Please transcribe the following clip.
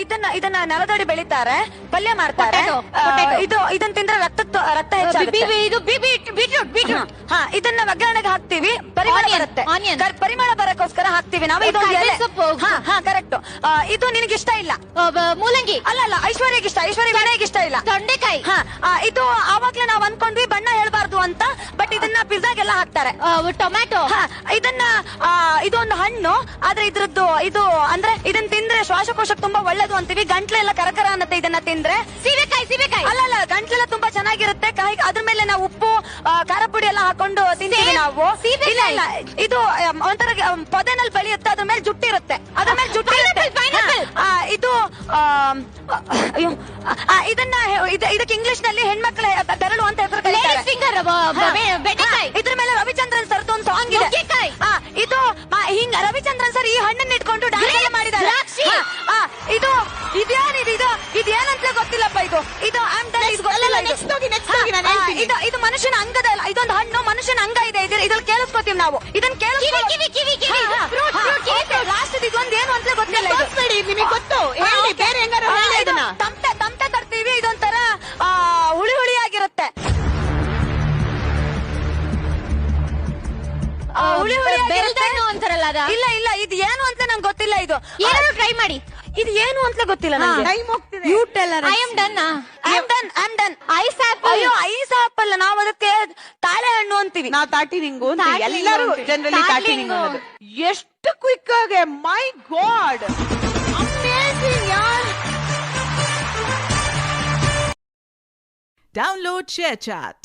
ಇದನ್ನ ನೆಲದಡಿ ಬೆಳಿತಾರೆ, ಪಲ್ಯ ಮಾಡ್ತಾರೆ. ಇದನ್ನ ತಿಂದ್ರೆ ರಕ್ತ ಹೆಚ್ಚಾಗುತ್ತೆ. ಇದನ್ನ ಒಗ್ಗರಣೆಗೆ ಹಾಕ್ತಿವಿ, ಪರಿಮಳ ಬರುತ್ತೆ. ಪರಿಮಳ ಬರಕ್ಕೋಸ್ಕರ ಹಾಕ್ತಿವಿ ನಾವು. ಇದು ಕರೆಕ್ಟ್. ಇದು ನಿನಗೆ ಇಷ್ಟ ಇಲ್ಲ, ಮೂಲಂಗಿ. ಅಲ್ಲ ಐಶ್ವರ್ಯಗೆ ಇಷ್ಟ, ಐಶ್ವರ್ಯಗೆ ಇಷ್ಟ ಇಲ್ಲ. ತೊಂಡೆಕಾಯಿ. ಇದು ಆವಾಗ್ಲೇ ನಾವ್ ಅನ್ಕೊಂಡ್ವಿ ಬಣ್ಣ ಹೇಳ್ಬಾರ್ದು ಅಂತ, ಬಟ್ ಇದನ್ನ ಪಿಜ್ಜಾಗೆಲ್ಲ ಹಾಕ್ತಾರೆ. ಟೊಮ್ಯಾಟೊ. ಇದೊಂದು ಹಣ್ಣು, ಆದ್ರೆ ಇದ್ರದ್ದು ಇದು ಅಂದ್ರೆ ಇದನ್ನ ತಿಂದ್ರೆ ಶ್ವಾಸಕೋಶಕ್ಕೆ ತುಂಬಾ ಒಳ್ಳೇದು ಅಂತೀವಿ. ಗಂಟ್ಲೆಲ್ಲ ಕರಕರ ಅನ್ನತ್ತೆ ಇದನ್ನ ತಿಂದ್ರೆ. ಸೀಬೆಕಾಯಿ. ಅಲ್ಲ ಗಂಟ್ಲೆಲ್ಲ ತುಂಬಾ ಚೆನ್ನಾಗಿರುತ್ತೆ. ಅದ್ರ ಮೇಲೆ ನಾವು ಉಪ್ಪು ಖಾರ ಪುಡಿ ಎಲ್ಲ ಹಾಕೊಂಡು ತಿಂತೀವಿ ನಾವು. ಇಲ್ಲ ಇದು ಒಂಥರ ಪೊದೆನಲ್ಲಿ ಬೆಳೆಯುತ್ತೆ, ಅದ್ರ ಮೇಲೆ ಜುಟ್ಟಿರುತ್ತೆ. ಇದು ಇದಕ್ಕೆ ಇಂಗ್ಲಿಷ್ ನಲ್ಲಿ ಹೆಣ್ಮಕ್ಳ ಬೆರಳು ಅಂತ ಹೆಸರು ಕರೀತಾರೆ. ಇದ್ರ ಮೇಲೆ ರವಿಚಂದ್ರನ್ ಸರ್ದು ಒಂದು ಸಾಂಗ್ ಇದೆ. ಇದು ಹಿಂಗ ರವಿಚಂದ್ರನ್ ಸರ್ ಈ ಹಣ್ಣನ್ನ ಇಟ್ಕೊಂಡು ಡ್ಯಾನ್ಸ್ ಎಲ್ಲ ಮಾಡಿದ್ದಾರೆ. ಇದು ಏನಂತ ಗೊತ್ತಿಲ್ಲಪ್ಪ. ಇದು ಇದು ಮನುಷ್ಯನ ಅಂಗದ, ಇದೊಂದು ಹಣ್ಣು ಮನುಷ್ಯನ ಅಂಗ ಇದೆ. ಇದ್ರಲ್ಲಿ ಕೇಳಿಸ್ಕೊತೀವಿ ನಾವು. ಇದನ್ನ ಲಾಸ್ಟ್ ಇದೊಂದು ಏನು ಅಂತ ಗೊತ್ತಿಲ್ಲ. ನಿಮಗೆ ಗೊತ್ತು, ಬೇರೆ ತಮಟೆ ತರ್ತೀವಿ. ಇದೊಂಥರ ಹುಳಿ ಆಗಿರುತ್ತೆ. ಅಂತಾರಲ್ಲ. ಇಲ್ಲ ಇದು ಏನು ಅಂತ ನಂಗೆ ಗೊತ್ತಿಲ್ಲ. ಇದು ಏನಾದ್ರು ಟ್ರೈ ಮಾಡಿ. ಇದು ಏನು ಅಂತ ಗೊತ್ತಿಲ್ಲ ನಂಗೆ. ಐಸ್ ಆಪಲ್ ನಾವು ಅದಕ್ಕೆ ತಾಳೆ ಹಣ್ಣು ಅಂತೀವಿ. ನಾವು ತಾಟಿ ನಿಂಗು ಎಲ್ಲರೂ ಜನರಲಿ ತಾಟಿ ನಿಂಗು ಅನ್ನೋದು. ಎಷ್ಟು ಕ್ವಿಕ್ ಆಗಿ, ಮೈ ಗಾಡ್, ಅಮೇಜಿಂಗ್ ಯಾರ್. Download ShareChat.